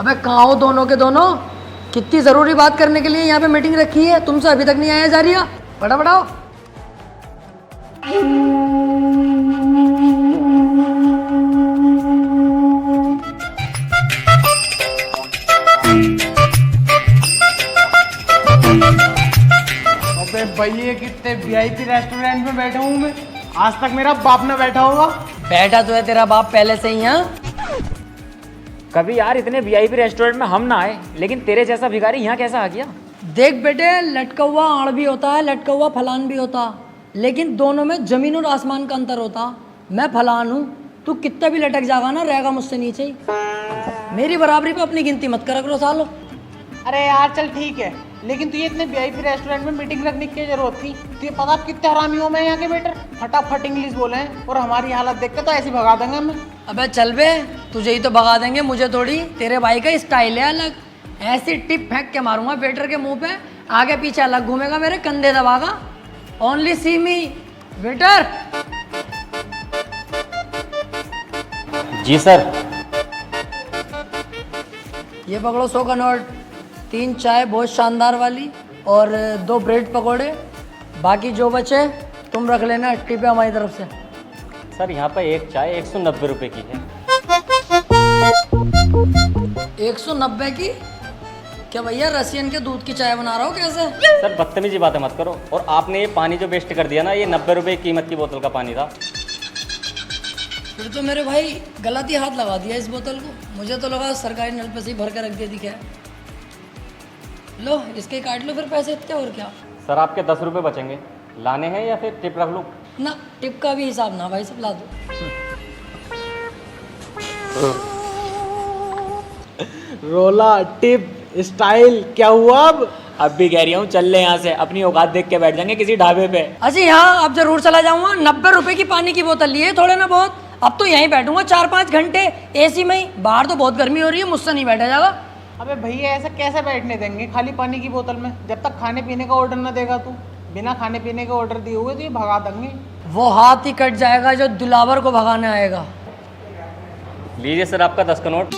अबे कहाँ हो दोनों के दोनों? कितनी जरूरी बात करने के लिए यहाँ पे मीटिंग रखी है, तुमसे अभी तक नहीं आया जा रही है? फटाफट आओ। अबे भैया कितने वीआईपी रेस्टोरेंट में बैठा हूँ मैं, आज तक मेरा बाप न बैठा होगा। बैठा तो है तेरा बाप पहले से ही यहाँ। कभी यार इतने वीआईपी रेस्टोरेंट में हम ना आए, लेकिन तेरे जैसा भिखारी यहाँ कैसा आ गया? देख बेटे, लटका हुआ आड़ भी होता है, लटका हुआ फलान भी होता, लेकिन दोनों में जमीन और आसमान का अंतर होता। मैं फलान हूँ, तू कितना भी लटक जाएगा ना, रहेगा मुझसे नीचे ही। मेरी बराबरी पे अपनी गिनती मत करा करो सालो। अरे यार चल ठीक है, लेकिन तुझे इतने वीआईपी रेस्टोरेंट में मीटिंग रखने की जरूरत थी? तुझे पता आप कितने हरामी हो मैं यहाँ के वेटर, फटाफट इंग्लिश बोले हैं और हमारी हालत देख के तो ऐसे भगा देंगे हमें। अबे चल बे, तुझे ही तो भगा देंगे, मुझे थोड़ी। तेरे भाई का स्टाइल है अलग, ऐसी टिप फेंक के मारूंगा वेटर के मुंह पे, आगे पीछे अलग घूमेगा, मेरे कंधे दबागा। ओनली सी मी वेटर। जी सर। ये पकड़ो 100 का नोट, 3 चाय बहुत शानदार वाली और 2 ब्रेड पकोड़े, बाकी जो बचे तुम रख लेना, टिप है हमारी तरफ से। सर यहाँ पर एक चाय 190 रुपए की है। 190 की? क्या भैया रसियन के दूध की चाय बना रहा हो कैसे? सर बदतमीजी बातें मत करो, और आपने ये पानी जो वेस्ट कर दिया ना, ये 90 रुपए कीमत की बोतल का पानी था। फिर तो मेरे भाई गलत ही हाथ लगा दिया इस बोतल को, मुझे तो लगा सरकारी नल पे से ही भर के रख दे दी। क्या लो इसके काट लो फिर पैसे इतने, और क्या। सर आपके 10 रुपए बचेंगे, लाने हैं या फिर टिप रख लूँ? ना टिप का भी हिसाब ना भाई, सब ला दो। रोला टिप स्टाइल क्या हुआ अब भी कह रही हूँ चल ले यहाँ से, अपनी औकात देख के बैठ जाएंगे किसी ढाबे पे। अच्छा यहाँ अब जरूर चला जाऊंगा, 90 रुपए की पानी की बोतल लिए थोड़े ना बहुत, अब तो यहीं बैठूंगा 4-5 घंटे एसी में ही। बाहर तो बहुत गर्मी हो रही है, मुझसे नहीं बैठा जाएगा। अबे भैया ऐसा कैसे बैठने देंगे खाली पानी की बोतल में, जब तक खाने पीने का ऑर्डर न देगा तू? बिना खाने पीने का ऑर्डर दिए हुए तो ये भगा देंगे। वो हाथ ही कट जाएगा जो दिलावर को भगाने आएगा। लीजिए सर आपका 10 का नोट।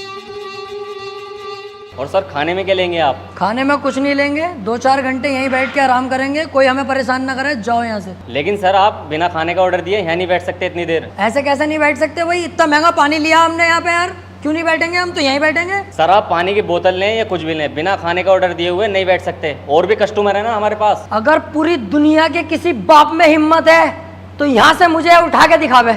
और सर खाने में क्या लेंगे आप? खाने में कुछ नहीं लेंगे, 2-4 घंटे यहीं बैठ के आराम करेंगे, कोई हमें परेशान ना करे, जाओ यहाँ से। लेकिन सर आप बिना खाने का ऑर्डर दिए यहाँ नहीं बैठ सकते इतनी देर। ऐसे कैसे नहीं बैठ सकते भाई, इतना महंगा पानी लिया हमने यहाँ पे यार, क्यों नहीं बैठेंगे? हम तो यहीं बैठेंगे। सर आप पानी की बोतल लें या कुछ भी लें, बिना खाने का ऑर्डर दिए हुए नहीं बैठ सकते, और भी कस्टमर है ना हमारे पास। अगर पूरी दुनिया के किसी बाप में हिम्मत है तो यहाँ से मुझे उठा के दिखावे।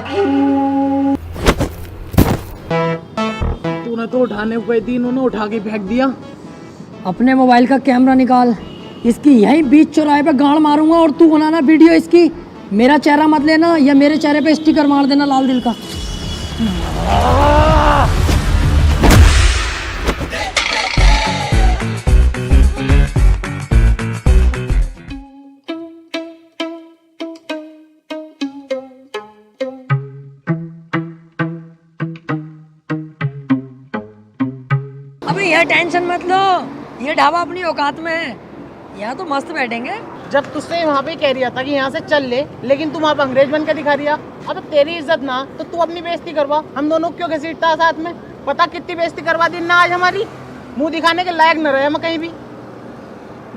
तूने तो उठाने को गई थी, इन्होंने उठा के फेंक दिया। अपने मोबाइल का कैमरा निकाल, इसकी यहीं बीच चौराहे पे गाड़ मारूंगा और तू बनाना वीडियो इसकी। मेरा चेहरा मत लेना, या मेरे चेहरे पे स्टिकर मार देना लाल दिल का। अबे यह टेंशन मत लो, ये ढाबा अपनी औकात में है, यहाँ तो मस्त बैठेंगे। जब तुझसे वहाँ पे कह रहा था कि यहाँ से चल ले, लेकिन तुम आप अंग्रेज बन के दिखा रिया। अब तेरी इज्जत ना तो तू अपनी बेइज्जती करवा, हम दोनों क्यों घसीटता साथ में? पता कितनी बेइज्जती करवा दी ना आज हमारी, मुंह दिखाने के लायक न रहे हम कहीं भी।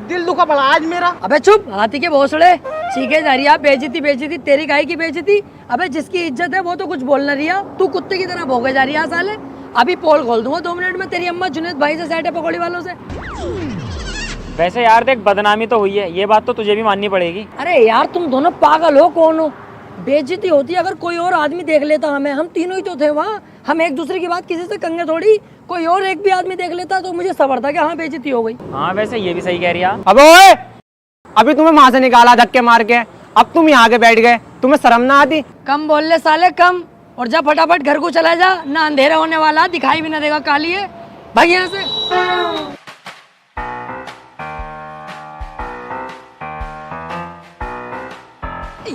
दिल दुखा पड़ा आज मेरा। अबे चुप, हाथी के भोसड़े सीखे जा रही है। बेइज्जती बेइज्जती तेरी गाय की बेइज्जती। अबे जिसकी इज्जत है वो तो कुछ बोल न रही है, तू कुत्ते की तरह भौंके जा रही है साले। अभी पोल खोल दूंगा 2 मिनट में, तेरी अम्मा जुनेद भाई से सेट है पकौड़ी वालों से। वैसे यार देख, बदनामी तो हुई है, ये बात तो तुझे भी माननी पड़ेगी। अरे यार तुम दोनों पागल हो, कौन हो? बेइज्जती होती अगर कोई और आदमी देख लेता हमें, हम तीनों ही तो थे वहाँ, हम एक दूसरे की बात किसी से कंगे थोड़ी। कोई और एक भी आदमी देख लेता तो मुझे सबर था कि हाँ बेइज्जती हो गई। हाँ वैसे ये भी सही कह रही है। अबे ओए, अभी तुम्हें वहां से निकाला धक्के मार के, अब तुम यहाँ के बैठ गए, तुम्हें शर्म ना आती? कम बोल ले साले कम, और जा फटाफट घर को चला जा, ना अंधेरा होने वाला, दिखाई भी ना देगा काली है, भाग यहाँ से।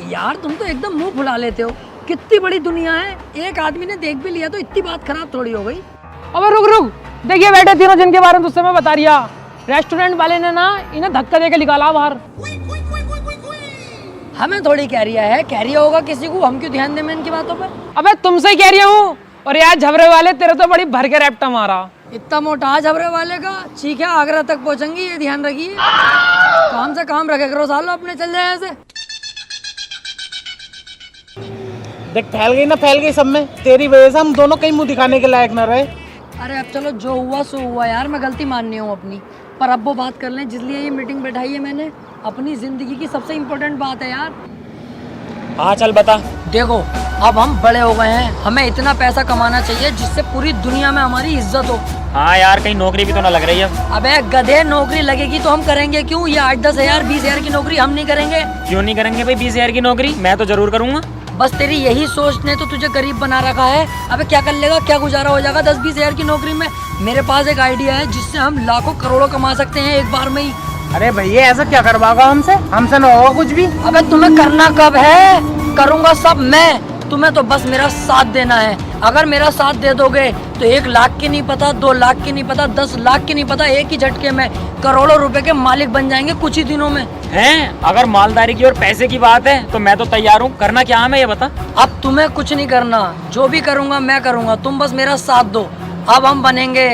यार तुम तो एकदम मुंह फुला लेते हो, कितनी बड़ी दुनिया है, एक आदमी ने देख भी लिया तो इतनी बात खराब थोड़ी हो गई। अबे रुक रुक, देखिए बैठे तीनों जिनके बारे में तुझसे मैं बता रिया, रेस्टोरेंट वाले ने ना इन्हें धक्का देके निकाला बाहर। हमें थोड़ी कह रिया है, कह रिया होगा किसी को, हम क्यों ध्यान दें इनकी बातों पे? अबे तुमसे ही कह रही हूँ, और यार झबरे वाले तेरे तो बड़ी भर के रैप्टा मारा। इतना मोटा झबरे वाले का चीख है आगरा तक पहुंचेंगी, ये ध्यान रखिए। काम से काम रखे करो सालो, अपने चल जाए ऐसे। देख फैल गई ना, फैल गई सब में। तेरी वजह से हम दोनों कहीं मुंह दिखाने के लायक ना रहे। अरे अब चलो, जो हुआ सो हुआ यार, मैं गलती माननी हूँ अपनी। पर अब वो बात कर लें जिसलिए ये मीटिंग बैठाई है मैंने, अपनी जिंदगी की सबसे इम्पोर्टेंट बात है यार। हाँ चल बता। देखो अब हम बड़े हो गए हैं, हमें इतना पैसा कमाना चाहिए जिससे पूरी दुनिया में हमारी इज्जत हो। हाँ यार, कहीं नौकरी भी तो ना लग रही है। अबे गधे, नौकरी लगेगी तो हम करेंगे क्यों? ये 8-10 हजार 20 हजार की नौकरी हम नहीं करेंगे। क्यों नहीं करेंगे भाई? 20 हजार की नौकरी मैं तो जरूर करूंगा। बस तेरी यही सोच ने तो तुझे गरीब बना रखा है। अबे क्या कर लेगा, क्या गुजारा हो जाएगा 10-20 हजार की नौकरी में? मेरे पास एक आइडिया है जिससे हम लाखों करोड़ों कमा सकते हैं एक बार में ही। अरे भैया ऐसा क्या करवाओगा हमसे? हमसे ना होगा कुछ भी। अबे तुम्हें करना कब है? करूंगा सब मैं, तुम्हें तो बस मेरा साथ देना है। अगर मेरा साथ दे दोगे तो 1 लाख की नहीं पता, 2 लाख की नहीं पता, 10 लाख की नहीं पता, एक ही झटके में करोड़ों रुपए के मालिक बन जाएंगे कुछ ही दिनों में। हैं? अगर मालदारी की और पैसे की बात है तो मैं तो तैयार हूँ। करना क्या है मैं ये बता। अब तुम्हें कुछ नहीं करना, जो भी करूंगा मैं करूंगा, तुम बस मेरा साथ दो। अब हम बनेंगे।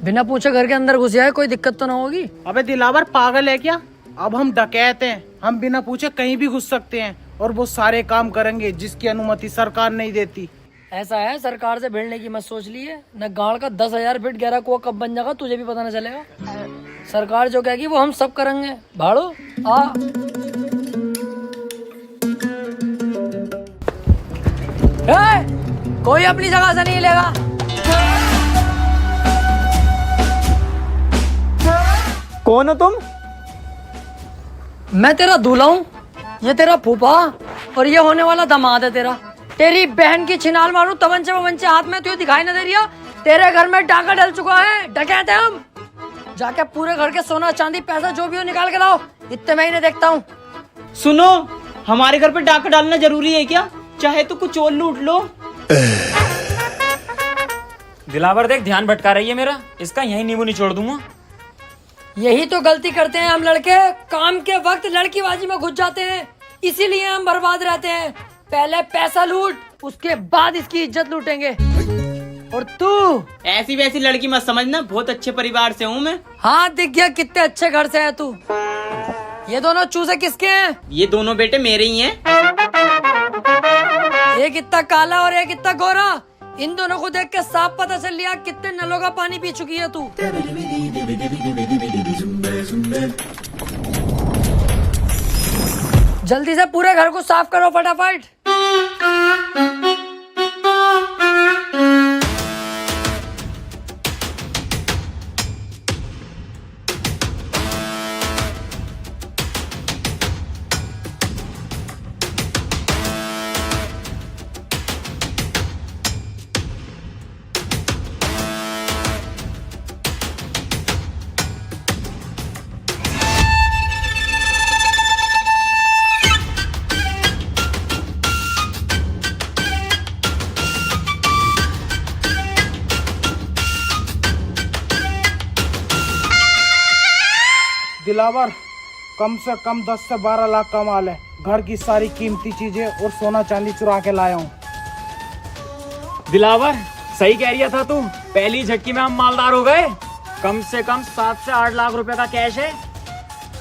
बिना पूछे घर के अंदर घुस जाए, कोई दिक्कत तो ना होगी? अबे दिलावर पागल है क्या? अब हम डकैत हैं, हम बिना पूछे कहीं भी घुस सकते हैं और वो सारे काम करेंगे जिसकी अनुमति सरकार नहीं देती। ऐसा है, सरकार से भिड़ने की मत सोच लिए। न गाड़ का 10,000 फीट गहरा कुआं कब बन जाएगा तुझे भी पता न चलेगा। सरकार जो कहेगी वो हम सब करेंगे। भाड़ो आ। कोई अपनी जगह से नहीं लेगा। कौन हो तुम? मैं तेरा दूल्हा हूँ, ये तेरा फूफा और ये होने वाला दामाद है तेरा। तेरी बहन की छिनाल मारूं तमंचे वमंचे हाथ में, तुझे दिखाई ना दे रही है? तेरे घर में डाका डल चुका है, डकैत हैं हम। जाके पूरे घर के सोना चांदी पैसा जो भी हो निकाल के लाओ, इतने महीने देखता हूँ। सुनो, हमारे घर पे डाका डालना जरूरी है क्या? चाहे तो कुछ और लूट लो। दिलावर देख, ध्यान भटका रही है मेरा, इसका यही नींबू निचोड़ दूंगा। यही तो गलती करते हैं हम लड़के, काम के वक्त लड़कीबाजी में घुस जाते हैं, इसीलिए हम बर्बाद रहते हैं। पहले पैसा लूट, उसके बाद इसकी इज्जत लूटेंगे। और तू ऐसी वैसी लड़की मत समझना, बहुत अच्छे परिवार से हूँ मैं। हाँ दिख गया कितने अच्छे घर से है तू। ये दोनों चूजे किसके हैं? ये दोनों बेटे मेरे ही हैं। एक इतना काला और एक इतना गोरा। इन दोनों को देख के साफ पता चल लिया कितने नलों का पानी पी चुकी है तू। जल्दी से पूरे घर को साफ करो फटाफट। दिलावर, कम से कम 10 से 12 लाख का माल है। घर की सारी कीमती चीजें और सोना चांदी चुरा के लाया हूँ। दिलावर सही कह रही था तू, पहली झटकी में हम मालदार हो गए। कम से कम 7 से 8 लाख रुपए का कैश है।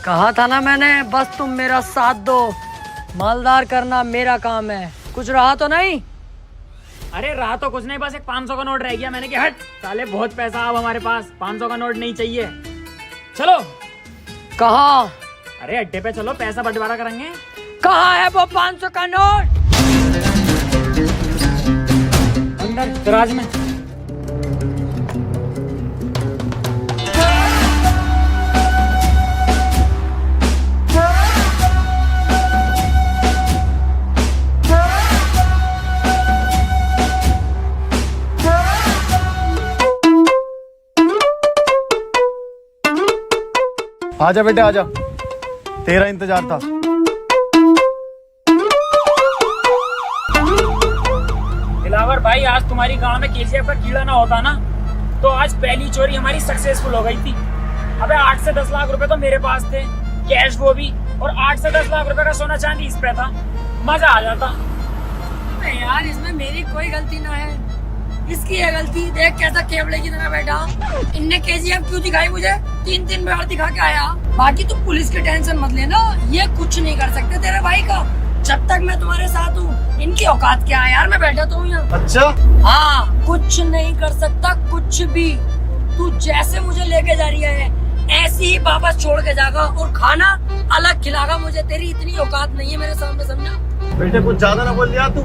कहा था ना मैंने, बस तुम मेरा साथ दो, मालदार करना मेरा काम है। कुछ रहा तो नहीं? अरे रहा तो कुछ नहीं, बस एक 500 का नोट रह गया। मैंने कहा हट साले, बहुत पैसा अब हमारे पास, 500 का नोट नहीं चाहिए। चलो। कहाँ? अरे अड्डे पे चलो, पैसा बंटवारा करेंगे। कहाँ है वो 500 का नोट? अंदर दराज में। आजा बेटे आजा, तेरा इंतजार था। दिलावर भाई, आज तुम्हारी गांव में केजीएफ का कीड़ा ना होता ना, तो आज पहली चोरी हमारी सक्सेसफुल हो गई थी। अबे 8 से 10 लाख रुपए तो मेरे पास थे, कैश वो भी, और 8 से 10 लाख रुपए का सोना चांदी इस पे था। मजा आ जाता। अबे यार, इसमें मेरी कोई गलती ना है, इसकी है गलती। देख कैसा केवड़े की तरह बैठा। इनने केजीएफ क्यों दिखाई मुझे? 3 बार दिखा के आया। बाकी तू पुलिस की टेंशन मत लेना, ये कुछ नहीं कर सकते तेरे भाई का, जब तक मैं तुम्हारे साथ हूँ। इनकी औकात क्या है यार, मैं बैठा तो हूँ यहाँ। अच्छा हाँ, कुछ नहीं कर सकता, कुछ भी। तू जैसे मुझे लेके जा रही है ऐसे ही वापस छोड़ के जाएगा, और खाना अलग खिलागा मुझे। तेरी इतनी औकात नहीं है मेरे सामने, समझा? बेटे कुछ ज्यादा ना बोल लिया तू।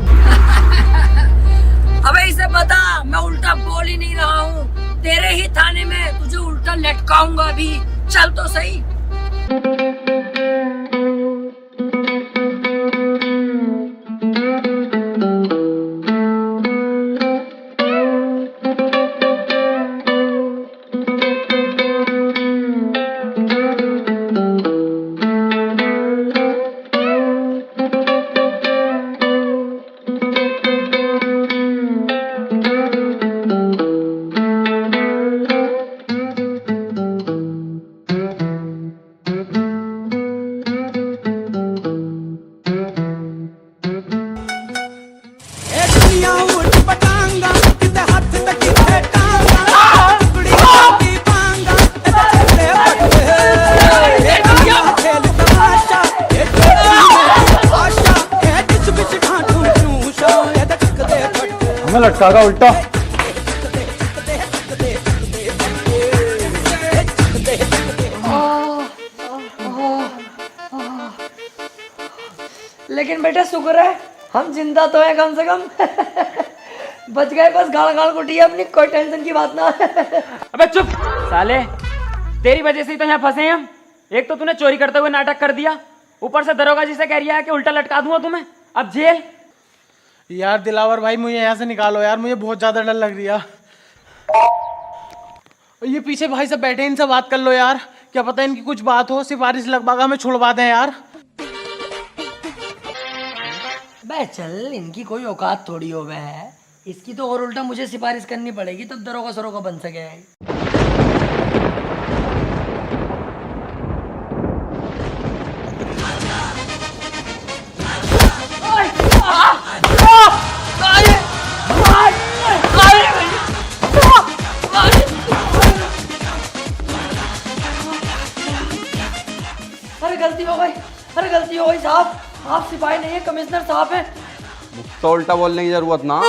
अबे इसे बता, मैं उल्टा बोल ही नहीं रहा हूँ। तेरे ही थाने में तुझे उल्टा लटकाऊंगा अभी। चल तो सही। हमें लटकागा उल्टा। लेकिन बेटा शुक्र है हम जिंदा तो हैं कम से कम। बच गए, बस गाल गाल कुटी है अपनी, कोई टेंशन की बात ना। अबे चुप साले, तेरी वजह से ही तो यहाँ फंसे हैं हम। एक तो तूने चोरी करते हुए नाटक कर दिया, ऊपर से दरोगा जी से कह रही है कि उल्टा लटका दूंगा तुम्हें, अब जेल। यार दिलावर भाई, मुझे यहाँ से निकालो यार, मुझे बहुत ज्यादा डर लग रही है। ये पीछे भाई सब बैठे हैं, इनसे बात कर लो यार, क्या पता इनकी कुछ बात हो, सिफारिश लगवा हमें छुड़वा दें यार। बे चल, इनकी कोई औकात थोड़ी हो बे, इसकी तो और उल्टा मुझे सिफारिश करनी पड़ेगी, तब दरोगा सरोगा बन सके। अरे गलती हो गई, अरे गलती हो गई साहब, आप सिपाही नहीं है, कमिश्नर साहब है। तो उल्टा बोलने की जरूरत ना।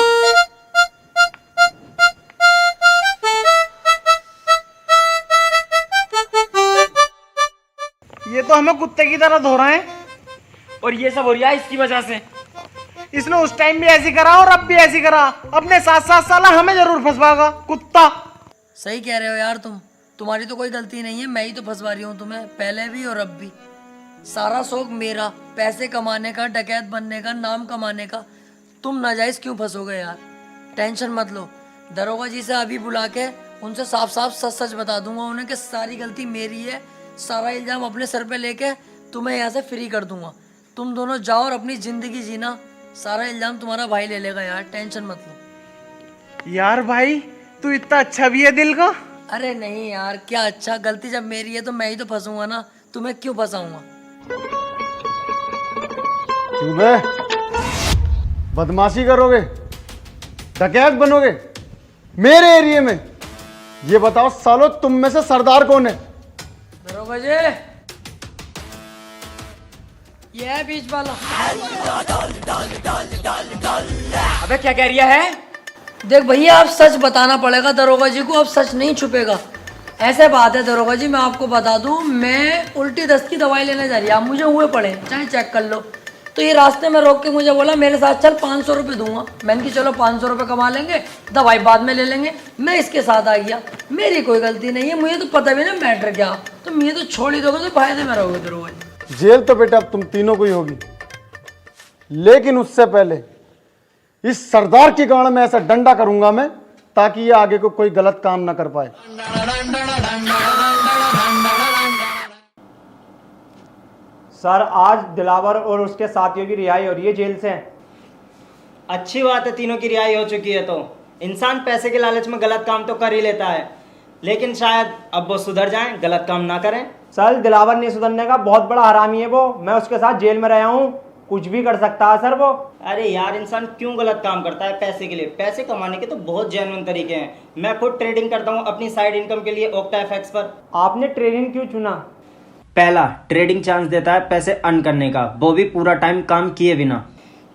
ये तो हमें कुत्ते की तरह धो रहे हैं, और ये सब हो रहा है इसकी वजह से। इसने उस टाइम भी ऐसी करा और अब भी ऐसी करा, अपने 7-7 साल हमें जरूर फंसवाएगा कुत्ता। सही कह रहे हो यार तुम, तुम्हारी तो कोई गलती नहीं है, मैं ही तो फंसवा रही हूँ तुम्हें, पहले भी और अब भी। सारा शौक मेरा, पैसे कमाने का, डकैत बनने का, नाम कमाने का। तुम नाजायज क्यों फंसोगे यार? टेंशन मत लो, दरोगा जी से अभी बुला के उनसे साफ साफ सच सच बता दूंगा उन्हें कि सारी गलती मेरी है, सारा इल्जाम अपने सर पे लेके तुम्हें यहाँ से फ्री कर दूंगा। तुम दोनों जाओ और अपनी जिंदगी जीना, सारा इल्जाम तुम्हारा भाई ले लेगा यार, टेंशन मत लो। यार भाई तू इतना अच्छा भी है दिल का। अरे नहीं यार, क्या अच्छा, गलती जब मेरी है तो मैं ही तो फंसूंगा ना, तुम्हें क्यों फंसाऊंगा? क्यों बे, बदमाशी करोगे, डकैत बनोगे मेरे एरिया में? ये बताओ सालो, तुम में से सरदार कौन है? दरोगा जी, ये है बीच वाला। अबे क्या कह रही है? देख भैया, अब सच बताना पड़ेगा दरोगा जी को, अब सच नहीं छुपेगा। ऐसे बात है दरोगा जी, मैं आपको बता दूं, मैं उल्टी दस्त की दवाई लेने जा रही है, आप मुझे हुए पड़े, चाहे चेक कर लो। तो ये रास्ते में रोक के मुझे बोला मेरे साथ चल, 500 रुपये दूंगा। मैंने कि चलो 500 रुपये कमा लेंगे, दवाई बाद में ले लेंगे। मैं इसके साथ आ गया, मेरी कोई गलती नहीं है, मुझे तो पता भी ना मैटर क्या। तो मुझे तो छोड़ ही दोगे तो फायदे में रहोगे दरोगा जी। जेल तो बेटा अब तुम तीनों को ही होगी, लेकिन उससे पहले इस सरदार की गाड़ में ऐसा डंडा करूंगा मैं, ताकि ये आगे को कोई गलत काम ना कर पाए। सर, आज दिलावर और उसके साथियों की रिहाई हो रही है जेल से। अच्छी बात है, तीनों की रिहाई हो चुकी है। तो इंसान पैसे के लालच में गलत काम तो कर ही लेता है, लेकिन शायद अब वो सुधर जाएं, गलत काम ना करें। सर, दिलावर नहीं सुधरने का, बहुत बड़ा हरामी है वो। मैं उसके साथ जेल में रहा हूँ, कुछ भी कर सकता है सर वो। अरे यार, इंसान क्यों गलत काम करता है पैसे के लिए? पैसे कमाने के तो बहुत जेन्युइन तरीके हैं। मैं खुद ट्रेडिंग करता हूँ अपनी साइड इनकम के लिए ओक्टा एफएक्स पर। आपने ट्रेडिंग क्यों चुना? पहला, ट्रेडिंग चांस देता है पैसे अर्न करने का, वो भी पूरा टाइम काम किए बिना।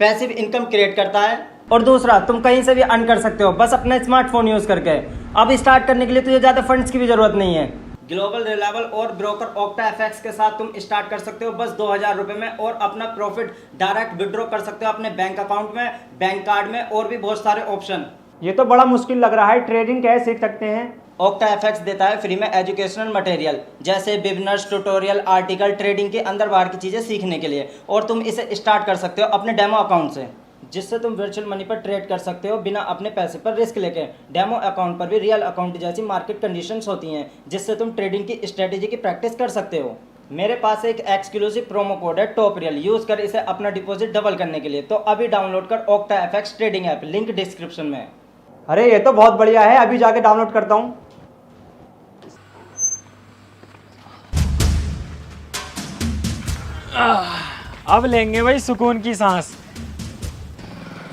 पैसिव इनकम क्रिएट करता है। और दूसरा, तुम कहीं से भी अर्न कर सकते हो, बस अपना स्मार्टफोन यूज करके। अब स्टार्ट करने के लिए तुझे ज्यादा फंड्स की भी जरूरत नहीं है। ग्लोबल रिलायबल और ब्रोकर ओक्टा एफएक्स के साथ तुम स्टार्ट कर सकते हो बस 2000 रुपए में, और अपना प्रॉफिट डायरेक्ट विड्रॉ कर सकते हो अपने बैंक अकाउंट में, बैंक कार्ड में, और भी बहुत सारे ऑप्शन। ये तो बड़ा मुश्किल लग रहा है, ट्रेडिंग कैसे सीख सकते हैं? ओक्टा एफएक्स देता है फ्री में एजुकेशनल मटेरियल, जैसे बिजनेस ट्यूटोरियल, आर्टिकल, ट्रेडिंग के अंदर बाहर की चीजें सीखने के लिए। और तुम इसे स्टार्ट कर सकते हो अपने डेमो अकाउंट से, जिससे तुम वर्चुअल मनी पर ट्रेड कर सकते हो बिना अपने पैसे पर रिस्क लेके। डेमो अकाउंट पर भी रियल अकाउंट जैसी मार्केट कंडीशंस होती हैं, जिससे तुम ट्रेडिंग की स्ट्रेटेजी की प्रैक्टिस कर सकते हो। मेरे पास एक एक्सक्लूसिव प्रोमो कोड है टॉप रियल, यूज कर इसे अपना डिपॉजिट डबल करने के लिए। तो अभी डाउनलोड कर octa FX trading app, link description में। अरे ये तो बहुत बढ़िया है, अभी जाके डाउनलोड करता हूँ। अब लेंगे भाई सुकून की सांस।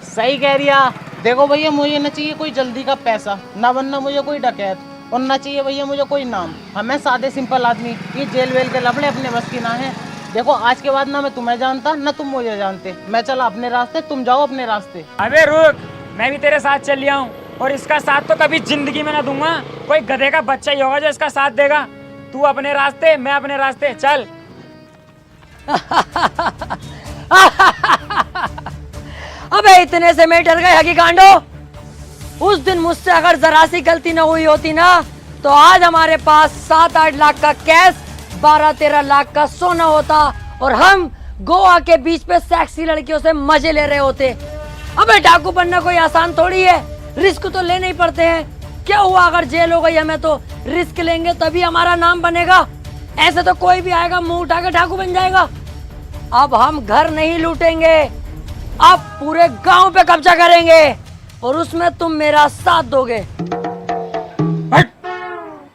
सही कह रिया। देखो भैया, मुझे ना चाहिए कोई जल्दी का पैसा, ना बनना मुझे कोई डकैत, और ना चाहिए भैया मुझे कोई नाम। हमें सादे सिंपल आदमी, ये जेल वेल के लफड़े अपने बस की ना है। देखो, आज के बाद ना मैं तुम्हें जानता, ना तुम मुझे जानते। मैं चला अपने रास्ते, तुम जाओ अपने रास्ते। अबे रुक, मैं भी तेरे साथ चल लिया हूँ, और इसका साथ तो कभी जिंदगी में ना दूंगा। कोई गधे का बच्चा ही होगा जो इसका साथ देगा। तू अपने रास्ते, मैं अपने रास्ते, चल। अबे इतने से मैं डर गए हकी कांडो। उस दिन मुझसे अगर जरा सी गलती न हुई होती ना, तो आज हमारे पास 7-8 लाख का कैश, 12-13 लाख का सोना होता, और हम गोवा के बीच पे सेक्सी लड़कियों से मजे ले रहे होते। अबे डाकू बनना कोई आसान थोड़ी है, रिस्क तो लेने ही पड़ते हैं। क्या हुआ अगर जेल हो गई हमें, तो रिस्क लेंगे तभी हमारा नाम बनेगा। ऐसे तो कोई भी आएगा मुंह उठा के डाकू बन जाएगा। अब हम घर नहीं लूटेंगे, अब पूरे गांव पे कब्जा करेंगे, और उसमें तुम मेरा साथ दोगे।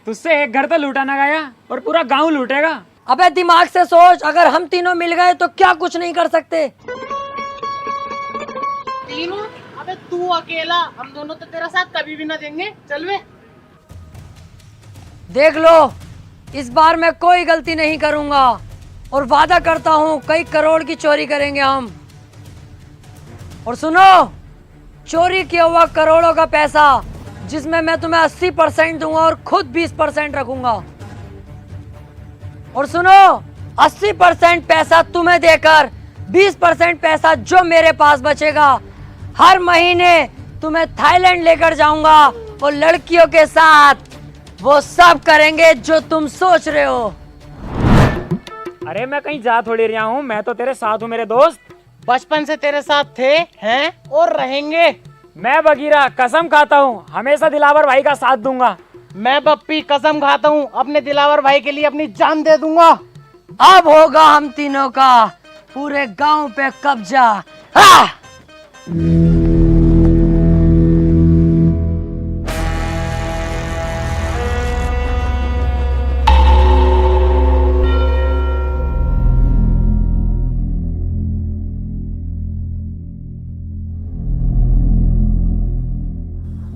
तुझसे एक घर तो लूटा ना गया, और पूरा गांव लूटेगा। अबे दिमाग से सोच, अगर हम तीनों मिल गए तो क्या कुछ नहीं कर सकते। तीनों? अबे तू अकेला, हम दोनों तो तेरा साथ कभी भी ना देंगे। चल वे। देख लो, इस बार मैं कोई गलती नहीं करूंगा, और वादा करता हूं कई करोड़ की चोरी करेंगे हम। और सुनो, चोरी किया हुआ करोड़ों का पैसा, जिसमें मैं तुम्हें 80% दूंगा और खुद 20% रखूंगा। और सुनो, 80% पैसा तुम्हें देकर 20% पैसा जो मेरे पास बचेगा, हर महीने तुम्हें थाईलैंड लेकर जाऊंगा, और लड़कियों के साथ वो सब करेंगे जो तुम सोच रहे हो। अरे मैं कहीं जा थोड़ी रहा हूँ, मैं तो तेरे साथ हूँ मेरे दोस्त। बचपन से तेरे साथ थे, हैं और रहेंगे। मैं बगीरा कसम खाता हूँ हमेशा दिलावर भाई का साथ दूंगा। मैं बप्पी कसम खाता हूँ अपने दिलावर भाई के लिए अपनी जान दे दूंगा। अब होगा हम तीनों का पूरे गांव पे कब्जा। हाँ!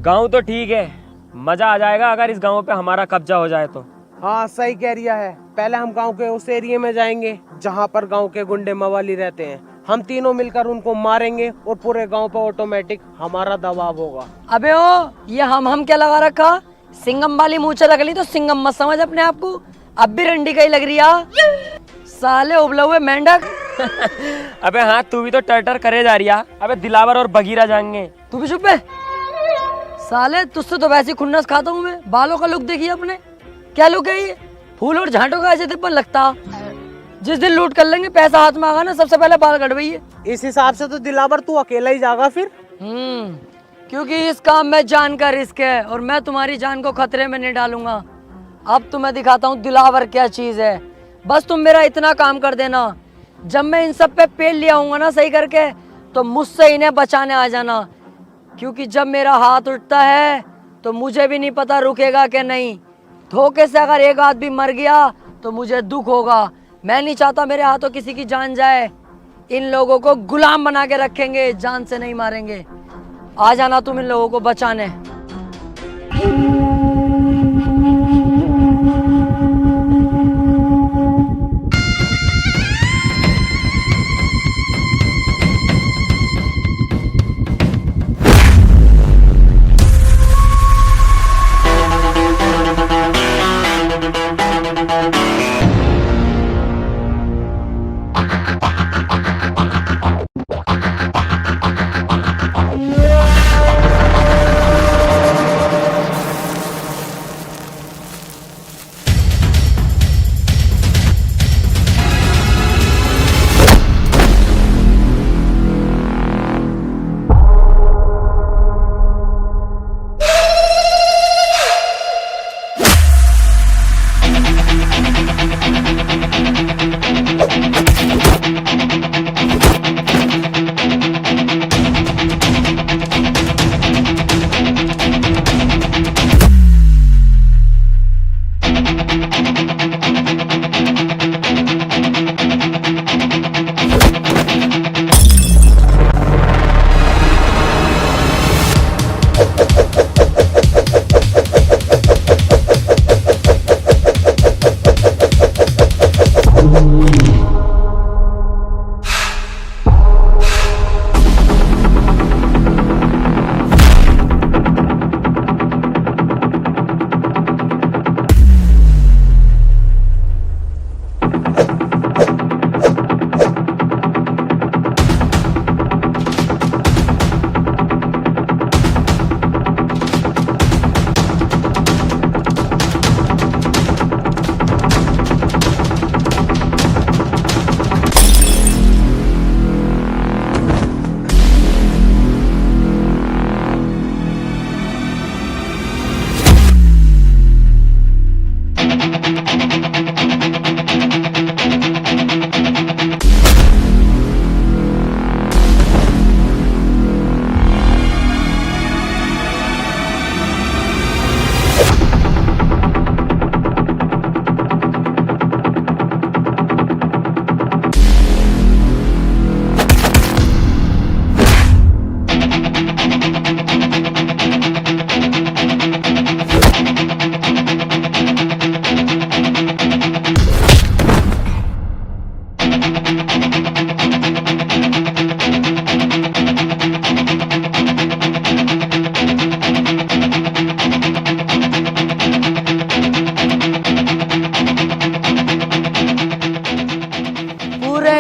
गांव तो ठीक है, मजा आ जाएगा अगर इस गांव पे हमारा कब्जा हो जाए तो। हाँ सही कह रिया है। पहले हम गांव के उस एरिया में जाएंगे जहाँ पर गांव के गुंडे मवाली रहते हैं। हम तीनों मिलकर उनको मारेंगे और पूरे गांव पे ऑटोमेटिक हमारा दबाव होगा। अबे ओ, ये हम क्या लगा रखा? सिंगम वाली मूछे रख ली तो सिंगम मत समझ अपने आप को। अब भी रंडी का ही लग रही है साले उबले हुए मेंढक। अबे हाँ, तू भी तो टर करे जा रही है। अबे दिलावर और बगीरा जाएंगे। तू भी चुप है साले, तुझसे तो वैसे ही खुन्नस खाता हूँ मैं। बालों का लुक देखिए अपने, क्या लुक है ये? फूल और झांटों का ऐसे तिप्पन लगता। जिस दिन लूट कर लेंगे, पैसा हाथ में आगा ना, सबसे पहले बाल कटवाइए। इस हिसाब से तो दिलावर तू अकेला ही जागा फिर। क्योंकि इस काम में जान का रिस्क है और मैं तुम्हारी जान को खतरे में नहीं डालूंगा। अब तुम्हें दिखाता हूँ दिलावर क्या चीज है। बस तुम मेरा इतना काम कर देना, जब मैं इन सब पे पेल लिया आऊंगा ना सही करके, तो मुझसे इन्हें बचाने आ जाना। क्योंकि जब मेरा हाथ उठता है तो मुझे भी नहीं पता रुकेगा कि नहीं। धोखे से अगर एक आदमी मर गया तो मुझे दुख होगा। मैं नहीं चाहता मेरे हाथों किसी की जान जाए। इन लोगों को गुलाम बना के रखेंगे, जान से नहीं मारेंगे। आ जाना तुम इन लोगों को बचाने।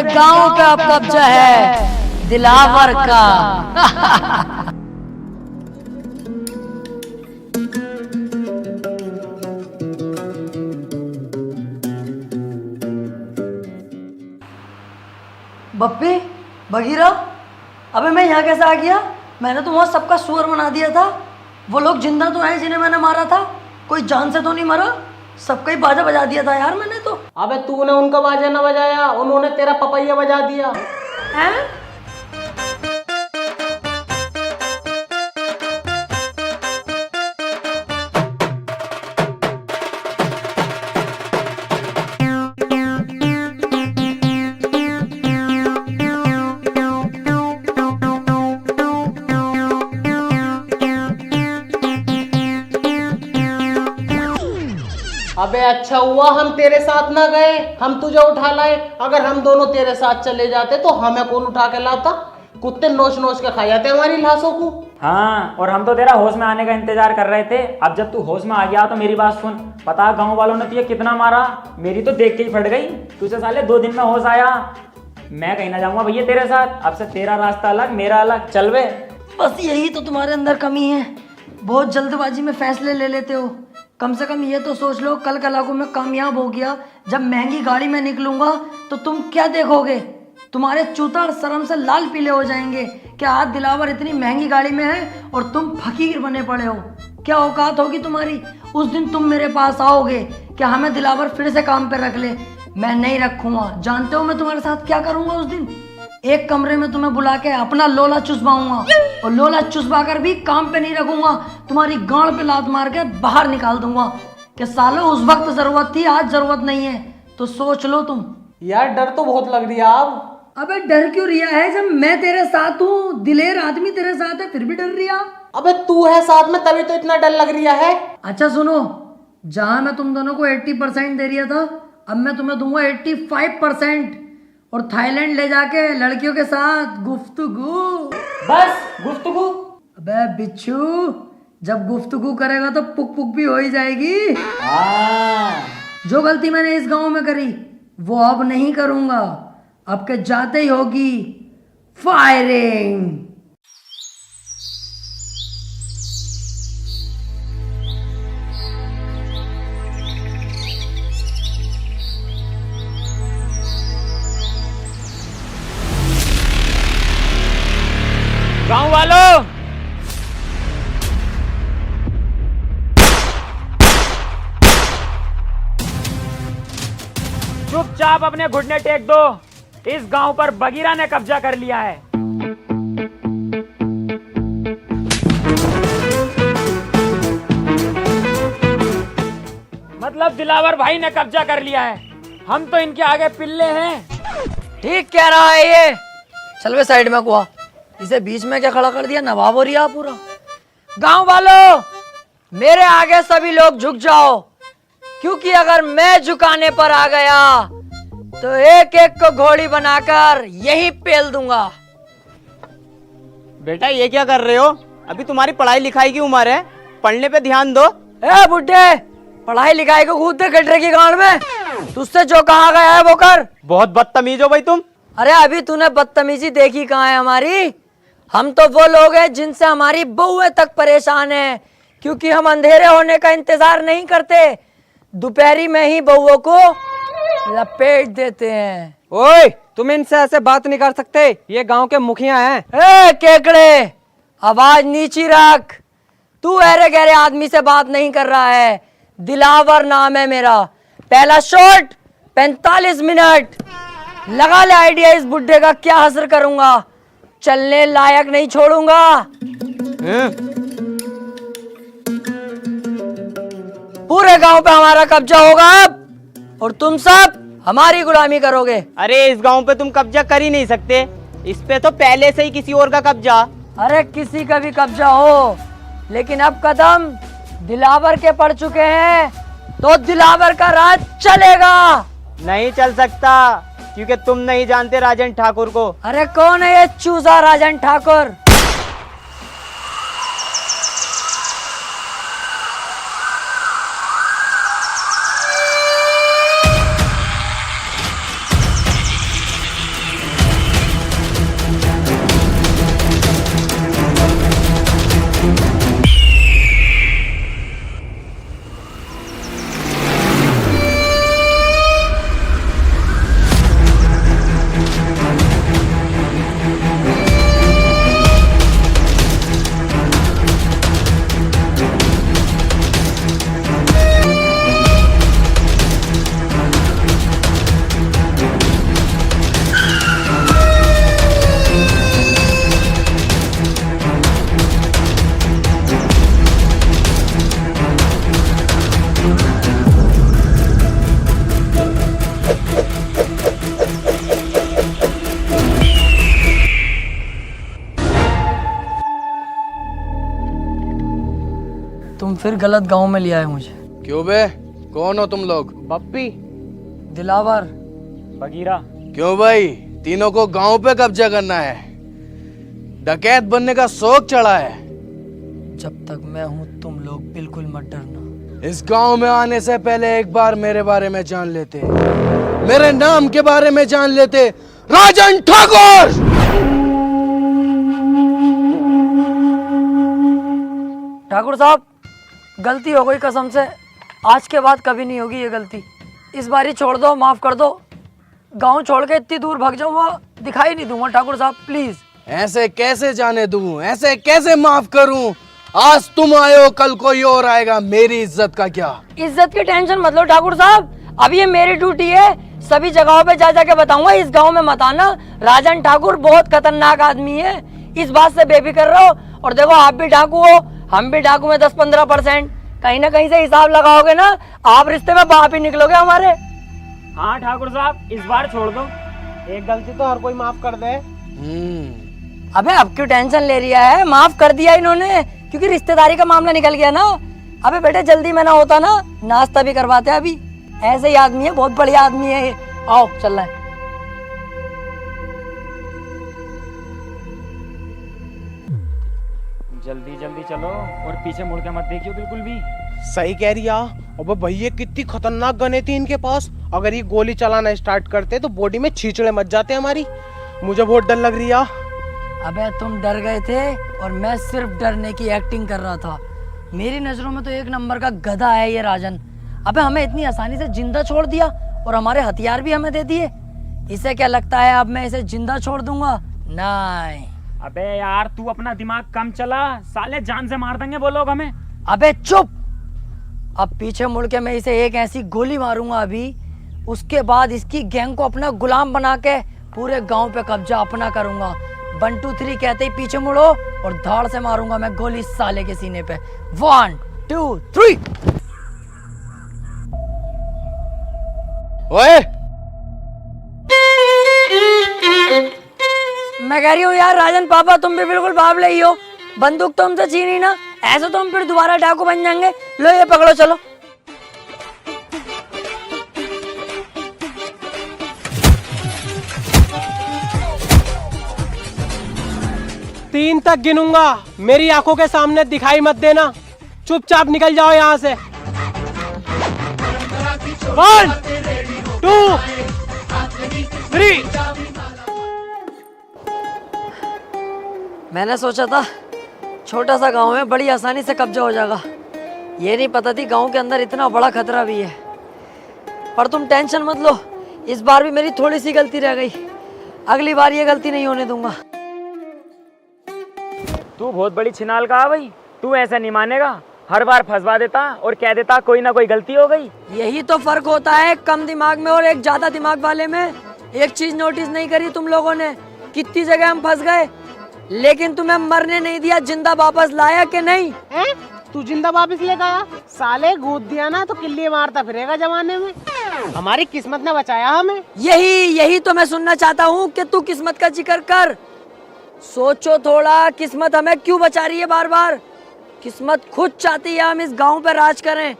गांव पे अब कब्जा है दिलावर का। बप्पी, बगीरा, अबे मैं यहाँ कैसे आ गया? मैंने तो वहाँ सबका सुअर बना दिया था। वो लोग जिंदा तो हैं जिन्हें मैंने मारा था, कोई जान से तो नहीं मरा। सबका ही बाजा बजा दिया था यार मैंने तो। अबे तूने उनका बाजा ना बजाया, उन्होंने तेरा पपैया बजा दिया। हैं? अच्छा हुआ हम तेरे साथ ना गए, हम तुझे उठा लाए। अगर हम दोनों तेरे साथ चले जाते तो हमें कौन उठा के लाता? कुत्ते नोच नोच के खा जाते हमारी लाशों को। हाँ, और हम तो तेरा होश में आने का इंतजार कर रहे थे। अब जब तू होश में आ गया तो मेरी बात सुन। पता गांव वालों ने तुझे कितना मारा, मेरी तो देख के ही फट गई। तुझे साले 2 दिन में होश आया। मैं कहीं ना जाऊंगा भैया तेरे साथ। अब से तेरा रास्ता अलग, मेरा अलग। चल बे। बस यही तो तुम्हारे अंदर कमी है, बहुत जल्दबाजी में फैसले ले लेते हो। कम से कम ये तो सोच लो, कल कला को मैं कामयाब हो गया, जब महंगी गाड़ी में निकलूंगा तो तुम क्या देखोगे? तुम्हारे चूतर शर्म से लाल पीले हो जाएंगे। क्या आज दिलावर इतनी महंगी गाड़ी में है और तुम फकीर बने पड़े हो? क्या औकात होगी तुम्हारी? उस दिन तुम मेरे पास आओगे, क्या हमें दिलावर फिर से काम पे रख ले? मैं नहीं रखूंगा। जानते हो मैं तुम्हारे साथ क्या करूंगा उस दिन? एक कमरे में तुम्हें बुला के अपना लोला चुसवाऊंगा, और लोला चुसवा कर भी काम पे नहीं रखूंगा, तुम्हारी गांड पे लात मार के बाहर निकाल दूंगा। कि सालों उस वक्त जरूरत थी, आज जरूरत नहीं है, तो सोच लो तुम। यार डर तो बहुत लग रही है अब। अबे डर क्यों रिया है? जब मैं तेरे साथ हूँ, दिलेर आदमी तेरे साथ है, फिर भी डर रिया? अबे तू है साथ में तभी तो इतना डर लग रहा है। अच्छा सुनो, जहां मैं तुम दोनों को 80% दे रिया था, अब मैं तुम्हें दूंगा 85%, और थाईलैंड ले जाके लड़कियों के साथ गुफ्तगू। बस गुफ्तगू? अबे बिच्छू, जब गुफ्तगू करेगा तो पुक पुक भी हो ही जाएगी। जो गलती मैंने इस गांव में करी वो अब नहीं करूंगा। अब के जाते ही होगी फायरिंग। गांव वालों, चुपचाप अपने घुटने टेक दो। इस गांव पर बगीरा ने कब्जा कर लिया है। मतलब दिलावर भाई ने कब्जा कर लिया है। हम तो इनके आगे पिल्ले हैं। ठीक कह रहा है ये। चल वे साइड में कुआ, इसे बीच में क्या खड़ा कर दिया? नवाब हो रिया पूरा। गांव वालों, मेरे आगे सभी लोग झुक जाओ, क्योंकि अगर मैं झुकाने पर आ गया तो एक एक को घोड़ी बनाकर यही पेल दूंगा। बेटा ये क्या कर रहे हो? अभी तुम्हारी पढ़ाई लिखाई की उम्र है, पढ़ने पे ध्यान दो। ए बुड्ढे, पढ़ाई लिखाई को कूद दे गटरे की गांड में। तुझसे जो कहा गया है वो कर। बहुत बदतमीज हो भाई तुम। अरे अभी तूने बदतमीजी देखी कहाँ है हमारी? हम तो वो लोग हैं जिनसे हमारी बहुएं तक परेशान है, क्योंकि हम अंधेरे होने का इंतजार नहीं करते, दोपहरी में ही बहुओं को लपेट देते हैं। ओए, तुम इनसे ऐसे बात नहीं कर सकते, ये गांव के मुखिया हैं। ए केकड़े, आवाज नीची रख। तू अरे गहरे आदमी से बात नहीं कर रहा है। दिलावर नाम है मेरा। पहला शॉट 45 मिनट। लगा ले आइडिया इस बुड्ढे का क्या हसर करूंगा। चलने लायक नहीं छोड़ूंगा। पूरे गांव पे हमारा कब्जा होगा अब, और तुम सब हमारी गुलामी करोगे। अरे इस गांव पे तुम कब्जा कर ही नहीं सकते, इस पे तो पहले से ही किसी और का कब्जा। अरे किसी का भी कब्जा हो, लेकिन अब कदम दिलावर के पड़ चुके हैं, तो दिलावर का राज चलेगा। नहीं चल सकता, क्योंकि तुम नहीं जानते राजन ठाकुर को। अरे कौन है ये चूजा राजन ठाकुर? तुम फिर गलत गांव में लिया है मुझे। क्यों बे? कौन हो तुम लोग? बप्पी। दिलावर। बगीरा। क्यों भाई, तीनों को गांव पे कब्जा करना है? डकैत बनने का शौक चढ़ा है? जब तक मैं हूं तुम लोग बिल्कुल मत डरना। इस गांव में आने से पहले एक बार मेरे बारे में जान लेते, मेरे नाम के बारे में जान लेते। राजन ठाकुर। ठाकुर साहब, गलती हो गई कसम से, आज के बाद कभी नहीं होगी ये गलती। इस बारी छोड़ दो, माफ कर दो। गांव छोड़ के इतनी दूर भाग जाऊंगा, दिखाई नहीं दूंगा ठाकुर साहब, प्लीज। ऐसे कैसे जाने दूं, ऐसे कैसे माफ करूं? आज तुम आए हो, कल कोई और आएगा, मेरी इज्जत का क्या? इज्जत की टेंशन मत लो ठाकुर साहब, अब ये मेरी ड्यूटी है, सभी जगहों पे जा जाके बताऊंगा इस गांव में मत आना, राजन ठाकुर बहुत खतरनाक आदमी है, इस बात से बेफिक्र रहो। और देखो आप भी डाकू हो, हम भी डाकू में 10-15%, कहीं ना कहीं से हिसाब लगाओगे ना, आप रिश्ते में बाप ही निकलोगे हमारे। हाँ ठाकुर साहब, इस बार छोड़ दो। एक गलती तो हर कोई माफ कर दे। अबे अब क्यों टेंशन ले रहा है, माफ कर दिया इन्होंने, क्योंकि रिश्तेदारी का मामला निकल गया ना। अबे बेटे जल्दी में ना होता ना, नाश्ता भी करवाते अभी। ऐसे ही आदमी है, बहुत बढ़िया आदमी है ये। आओ चल रहा है। जल्दी जल्दी चलो और पीछे मुड़ के मत देखियो बिल्कुल भी। सही कह रही है। अबे भैया कितनी खतरनाक गने थी इनके पास, अगर ये गोली चलाना स्टार्ट करते तो बॉडी में छींचड़े मच जाते हमारी। मुझे बहुत डर लग रही है। अबे तुम डर गए थे और मैं सिर्फ डरने की एक्टिंग कर रहा था। मेरी नजरों में तो एक नंबर का गधा है ये राजन। अबे हमें इतनी आसानी से जिंदा छोड़ दिया और हमारे हथियार भी हमें दे दिए। इसे क्या लगता है अब मैं इसे जिंदा छोड़ दूंगा? नहीं। अबे यार तू अपना दिमाग कम चला, साले जान से मार देंगे वो लोग हमें। अबे चुप, अब पीछे मुड़ के मैं इसे एक ऐसी गोली मारूंगा अभी, उसके बाद इसकी गैंग को अपना गुलाम बना के पूरे गांव पे कब्जा अपना करूंगा। 1 2 3 कहते ही पीछे मुड़ो और धाड़ से मारूंगा मैं गोली साले के सीने पे। 1 2 3। ओए, मैं कह रही हूँ यार राजन पापा, तुम भी बिल्कुल बावले ही हो। बंदूक तो हमसे छीनी ना, ऐसे तो हम फिर दोबारा डाकू बन जाएंगे। लो ये पकड़ो, चलो। तीन तक गिनूंगा, मेरी आंखों के सामने दिखाई मत देना, चुपचाप निकल जाओ यहाँ से। 1 2 3। मैंने सोचा था छोटा सा गांव में बड़ी आसानी से कब्जा हो जाएगा, ये नहीं पता थी गांव के अंदर इतना बड़ा खतरा भी है। पर तुम टेंशन मत लो, इस बार भी मेरी थोड़ी सी गलती रह गई, अगली बार ये गलती नहीं होने दूंगा। तू बहुत बड़ी छिनाल का है भाई, तू ऐसा नहीं मानेगा, हर बार फंसवा देता और कह देता कोई ना कोई गलती हो गई। यही तो फर्क होता है कम दिमाग में और एक ज्यादा दिमाग वाले में। एक चीज नोटिस नहीं करी तुम लोगों ने, कितनी जगह हम फंस गए, लेकिन तुम्हें मरने नहीं दिया, जिंदा वापस लाया कि नहीं? तू जिंदा वापस लेकर आया? साले गोद दिया ना तो किल्ली मारता फिरेगा जमाने में। हमारी किस्मत ने बचाया हमें। यही तो मैं सुनना चाहता हूँ कि तू किस्मत का जिक्र कर। सोचो थोड़ा, किस्मत हमें क्यों बचा रही है बार बार? किस्मत खुद चाहती है हम इस गांव पे राज करें,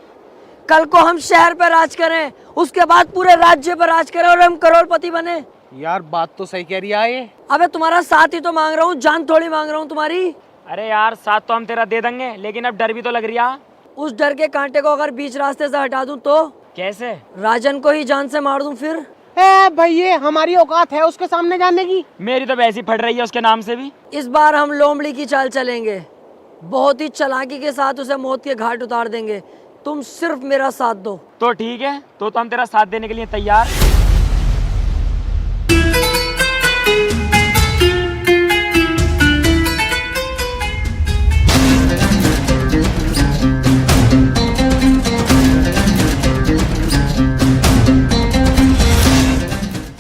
कल को हम शहर पे राज करें, उसके बाद पूरे राज्य पर राज करें और हम करोड़पति बने। यार बात तो सही कह रही है ये। अबे तुम्हारा साथ ही तो मांग रहा हूँ, जान थोड़ी मांग रहा हूँ तुम्हारी। अरे यार साथ तो हम तेरा दे देंगे, लेकिन अब डर भी तो लग रही है। उस डर के कांटे को अगर बीच रास्ते से हटा दूं तो? कैसे? राजन को ही जान से मार दूं फिर? भैया हमारी औकात है उसके सामने जाने की? मेरी तो वैसी फट रही है उसके नाम से भी। इस बार हम लोमड़ी की चाल चलेंगे, बहुत ही चालाकी के साथ उसे मौत के घाट उतार देंगे। तुम सिर्फ मेरा साथ दो। तो ठीक है, तो हम तेरा साथ देने के लिए तैयार।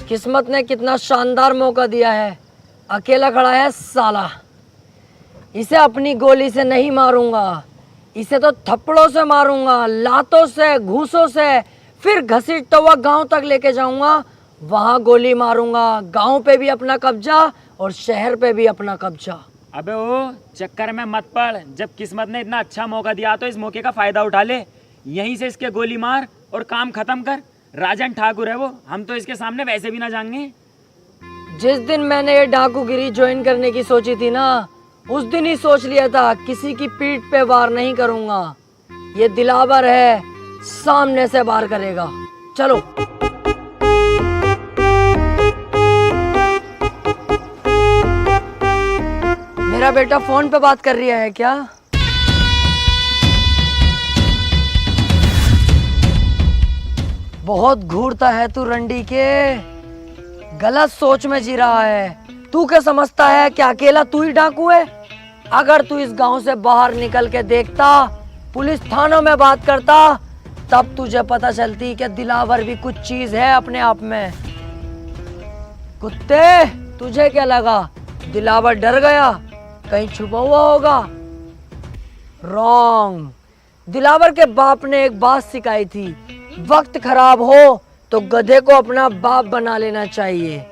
किस्मत ने कितना शानदार मौका दिया है, अकेला खड़ा है साला। इसे अपनी गोली से नहीं मारूंगा, इसे तो थप्पड़ों से मारूंगा, लातों से, घूसों से, फिर घसीटता हुआ गांव तक लेके जाऊंगा, वहां गोली मारूंगा। गांव पे भी अपना कब्जा और शहर पे भी अपना कब्जा। अबे ओ चक्कर में मत पड़, जब किस्मत ने इतना अच्छा मौका दिया तो इस मौके का फायदा उठा ले। यहीं से इसके गोली मार और काम खत्म कर। राजन ठाकुर है वो, हम तो इसके सामने वैसे भी ना जाएंगे। जिस दिन मैंने ये डाकूगिरी ज्वाइन करने की सोची थी ना, उस दिन ही सोच लिया था किसी की पीठ पे वार नहीं करूंगा। ये दिलावर है, सामने से वार करेगा। चलो। मेरा बेटा फोन पे बात कर रहा है क्या? बहुत घूरता है तू रंडी के, गलत सोच में जी रहा है। तू क्या समझता है कि अकेला तू ही डाकू है? अगर तू इस गांव से बाहर निकल के देखता, पुलिस थानों में बात करता, तब तुझे पता चलती कि दिलावर भी कुछ चीज है अपने आप में। कुत्ते, तुझे क्या लगा दिलावर डर गया? कहीं छुपा हुआ होगा? रॉन्ग। दिलावर के बाप ने एक बात सिखाई थी, वक्त खराब हो तो गधे को अपना बाप बना लेना चाहिए।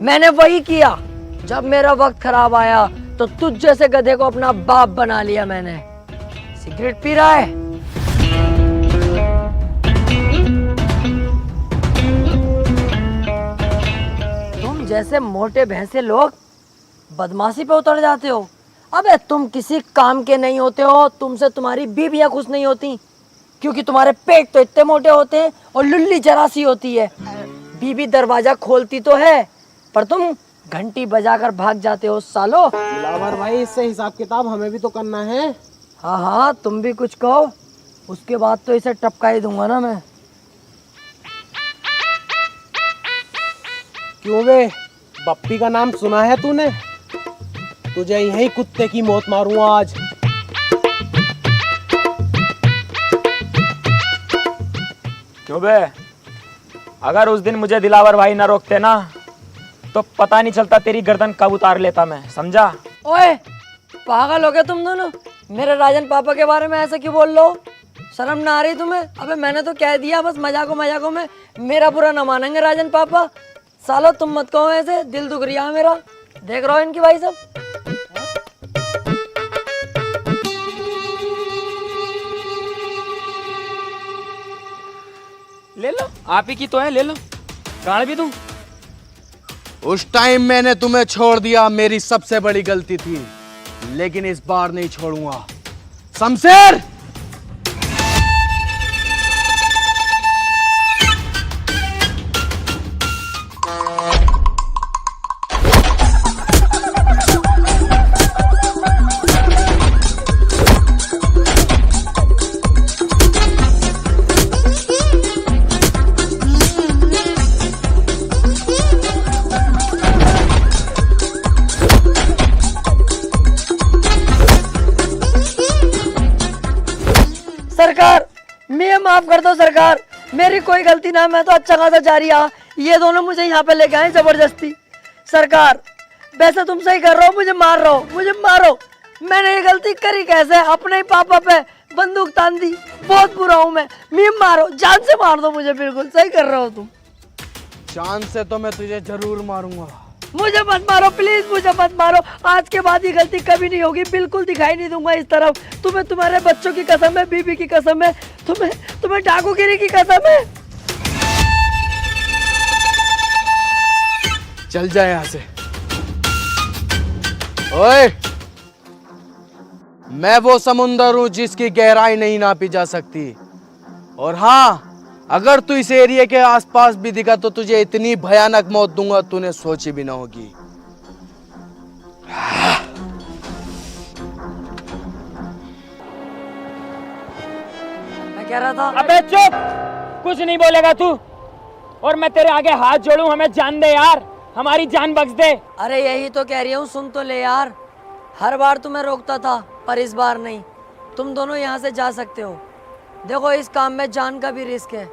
मैंने वही किया। जब मेरा वक्त खराब आया तो तुझ जैसे गधे को अपना बाप बना लिया मैंने। सिगरेट पी रहा है? तुम जैसे मोटे भैंसे लोग बदमाशी पे उतर जाते हो। अबे तुम किसी काम के नहीं होते हो, तुमसे तुम्हारी बीवियां खुश नहीं होती, क्योंकि तुम्हारे पेट तो इतने मोटे होते हैं और लुल्ली जरा सी होती है। बीबी दरवाजा खोलती तो है, पर तुम घंटी बजाकर भाग जाते हो सालो। दिलावर भाई, इससे हिसाब किताब हमें भी तो करना है। हाँ हाँ, तुम भी कुछ कहो, उसके बाद तो इसे टपका ही दूंगा ना मैं। क्यों बे, बप्पी का नाम सुना है तूने? तुझे यही कुत्ते की मौत मारूंगा आज। क्यों बे, अगर उस दिन मुझे दिलावर भाई ना रोकते ना, तो पता नहीं चलता तेरी गर्दन कब उतार लेता मैं, समझा? ओए पागल हो गए तुम दोनों? मेरे राजन पापा के बारे में ऐसा क्यों बोल लो? शर्म ना आ रही तुम्हें? अबे मैंने तो कह दिया, बस मजाकों में मेरा बुरा ना मानेंगे राजन पापा। सालो तुम मत कहो ऐसे, दिल दुख रहा है मेरा। देख रहा हो इनकी भाई सब। ले लो, आप ही की तो है, ले लो। गाड़ भी दूं? उस टाइम मैंने तुम्हें छोड़ दिया, मेरी सबसे बड़ी गलती थी, लेकिन इस बार नहीं छोड़ूंगा। शमशेर, सरकार, मैं माफ कर दो सरकार, मेरी कोई गलती ना, मैं तो अच्छा खासा जा रही। ये दोनों मुझे यहाँ पे लेके आए जबरदस्ती। सरकार, वैसे तुम सही कर रहे हो, मुझे मार रहे हो, मुझे मारो। मैंने ये गलती करी कैसे? अपने ही पापा पे बंदूक तान दी। बहुत बुरा हूँ मैं मारो, जान से मार दो मुझे। बिल्कुल सही कर रहे हो तुम। जान से तो मैं तुझे जरूर मारूंगा। मुझे मत मारो प्लीज, मुझे मत मारो। आज के बाद ये गलती कभी नहीं होगी, बिल्कुल दिखाई नहीं दूंगा इस तरफ। तुम्हें तुम्हारे बच्चों की कसम है, बीबी की कसम है, तुम्हें डाकूगिरी की कसम है। चल जाए यहाँ से। ओए, मैं वो समुंदर हूं जिसकी गहराई नहीं नापी जा सकती। और हाँ, अगर तू इस एरिया के आसपास भी दिखा तो तुझे इतनी भयानक मौत दूंगा तूने सोची भी ना होगी। मैं कह रहा था। अबे चुप, कुछ नहीं बोलेगा तू। और मैं तेरे आगे हाथ जोड़ूं, हमें जान दे यार, हमारी जान बख्श दे। अरे यही तो कह रही हूँ, सुन तो ले यार। हर बार तुम्हें रोकता था, पर इस बार नहीं। तुम दोनों यहाँ से जा सकते हो। देखो, इस काम में जान का भी रिस्क है।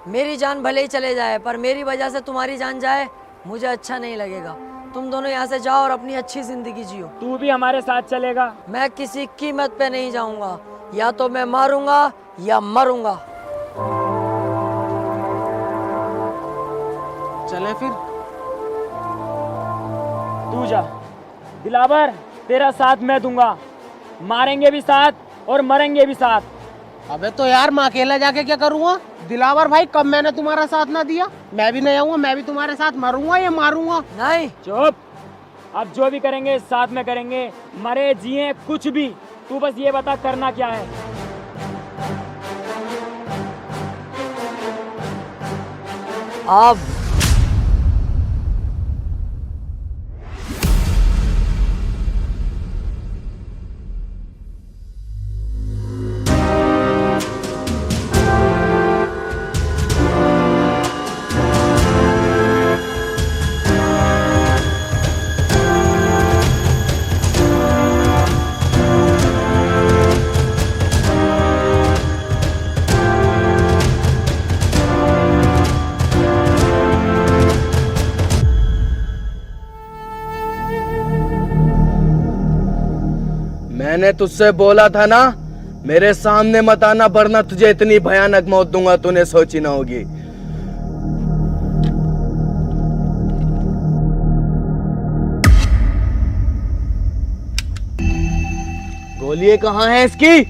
मेरी जान भले ही चले जाए, पर मेरी वजह से तुम्हारी जान जाए, मुझे अच्छा नहीं लगेगा। तुम दोनों यहाँ से जाओ और अपनी अच्छी जिंदगी जियो। तू भी हमारे साथ चलेगा? मैं किसी कीमत पे नहीं जाऊंगा, या तो मैं मारूंगा या मरूंगा। चले फिर? तू जा दिलावर, तेरा साथ मैं दूंगा। मारेंगे भी साथ और मरेंगे भी साथ। अबे तो यार मैं अकेला जाके क्या करूँगा? दिलावर भाई, कब मैंने तुम्हारा साथ ना दिया? मैं भी नहीं आऊंगा, मैं भी तुम्हारे साथ मरूंगा या मारूंगा? नहीं, चुप। अब जो भी करेंगे साथ में करेंगे, मरे जिए कुछ भी, तू बस ये बता करना क्या है। अब मैंने तुझसे बोला था ना, मेरे सामने मत आना, वरना तुझे इतनी भयानक मौत दूंगा तूने सोची ना होगी। गोली कहाँ है इसकी?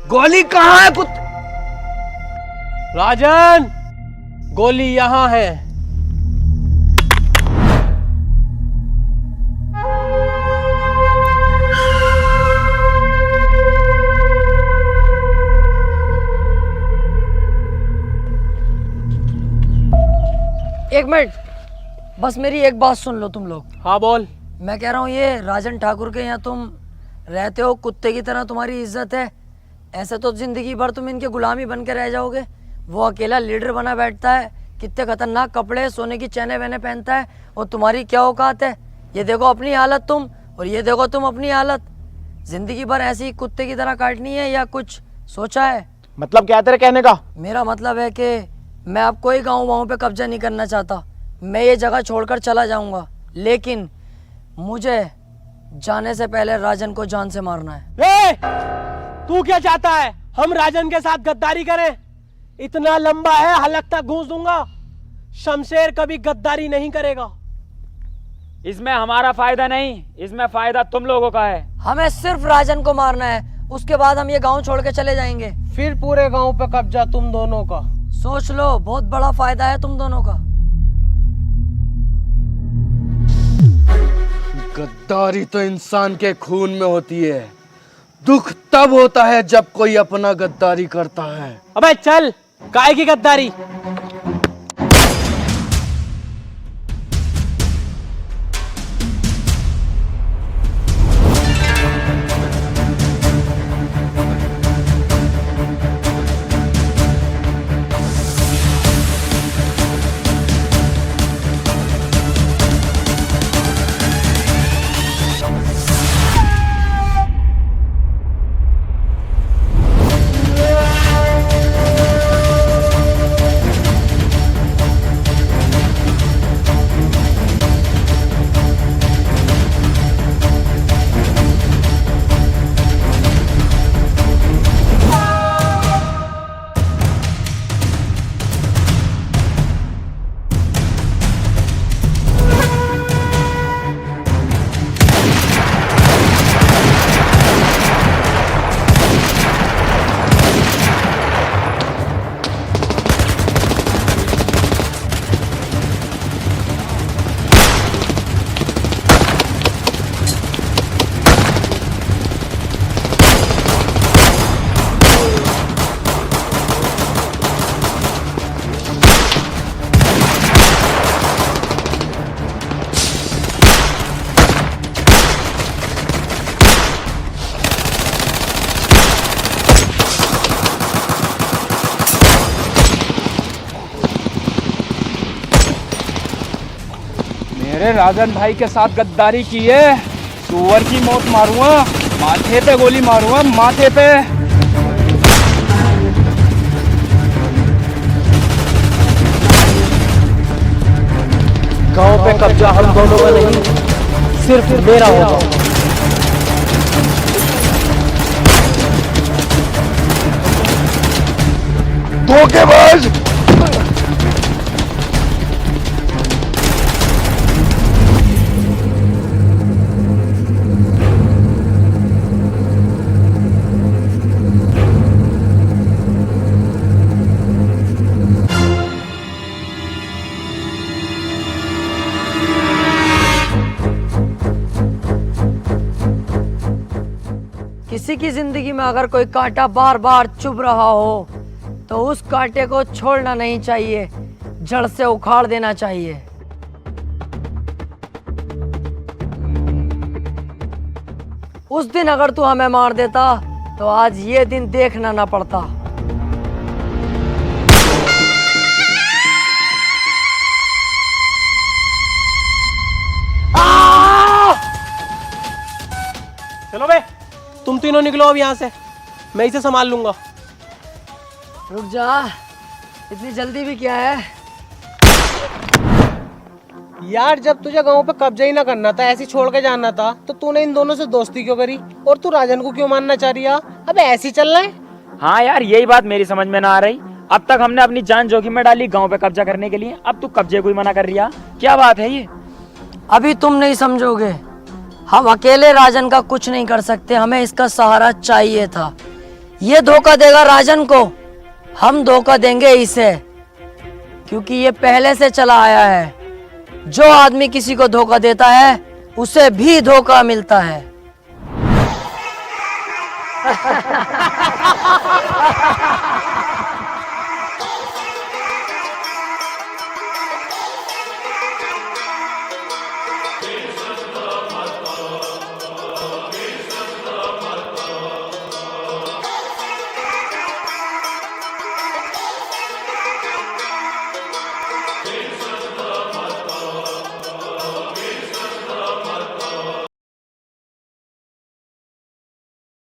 गोली कहाँ है राजन, गोली यहाँ है। एक मिनट, बस मेरी एक बात सुन लो तुम लोग। हाँ बोल। मैं कह रहा हूँ ये राजन ठाकुर के यहाँ तुम रहते हो, कुत्ते की तरह तुम्हारी इज्जत है। ऐसे तो जिंदगी भर तुम इनके गुलामी बन के रह जाओगे। वो अकेला लीडर बना बैठता है, कितने खतरनाक कपड़े, सोने की चैने वैने पहनता है, और तुम्हारी क्या औकात है? ये देखो अपनी हालत तुम, और ये देखो तुम अपनी हालत। जिंदगी भर ऐसी कुत्ते की तरह काटनी है या कुछ सोचा है? मतलब क्या तेरे कहने का? मेरा मतलब है कि मैं अब कोई गाँव वाँव पे कब्जा नहीं करना चाहता। मैं ये जगह छोड़कर चला जाऊंगा, लेकिन मुझे जाने से पहले राजन को जान से मारना है। तू क्या चाहता है? हम राजन के साथ गद्दारी करें? इतना लंबा है, हलक तक घूस दूंगा। शमशेर कभी गद्दारी नहीं करेगा। इसमें हमारा फायदा नहीं, इसमें फायदा तुम लोगों का है। हमें सिर्फ राजन को मारना है, उसके बाद हम ये गांव छोड़ के चले जाएंगे। फिर पूरे गांव पे कब्जा तुम दोनों का। सोच लो, बहुत बड़ा फायदा है तुम दोनों का। गद्दारी तो इंसान के खून में होती है। दुख तब होता है जब कोई अपना गद्दारी करता है। अबे चल, काय की गद्दारी? मेरे राजन भाई के साथ गद्दारी की है, सुअर की मौत मारूंगा, माथे पे गोली मारूंगा, माथे पे। गांव पे कब्जा हम दोनों का नहीं, सिर्फ मेरा होगा। धोखेबाज! किसी की जिंदगी में अगर कोई कांटा बार बार चुभ रहा हो तो उस कांटे को छोड़ना नहीं चाहिए, जड़ से उखाड़ देना चाहिए। उस दिन अगर तू हमें मार देता तो आज ये दिन देखना ना पड़ता। चलो बे, तुम तीनों निकलो अब यहाँ से, मैं इसे संभाल लूंगा। रुक जा, इतनी जल्दी भी क्या है? यार जब तुझे गांव पे कब्जा ही ना करना था, ऐसे छोड़ के जाना था, तो तूने इन दोनों से दोस्ती क्यों करी? और तू राजन को क्यों मानना चाह रही है? अबे ऐसे ही चल रहा है। हाँ यार, यही बात मेरी समझ में ना आ रही। अब तक हमने अपनी जान जोखिम में डाली गांव पे कब्जा करने के लिए, अब तू कब्जे को ही मना कर रही है। क्या बात है ये? अभी तुम नहीं समझोगे। हम अकेले राजन का कुछ नहीं कर सकते, हमें इसका सहारा चाहिए था। ये धोखा देगा राजन को, हम धोखा देंगे इसे, क्योंकि ये पहले से चला आया है। जो आदमी किसी को धोखा देता है उसे भी धोखा मिलता है।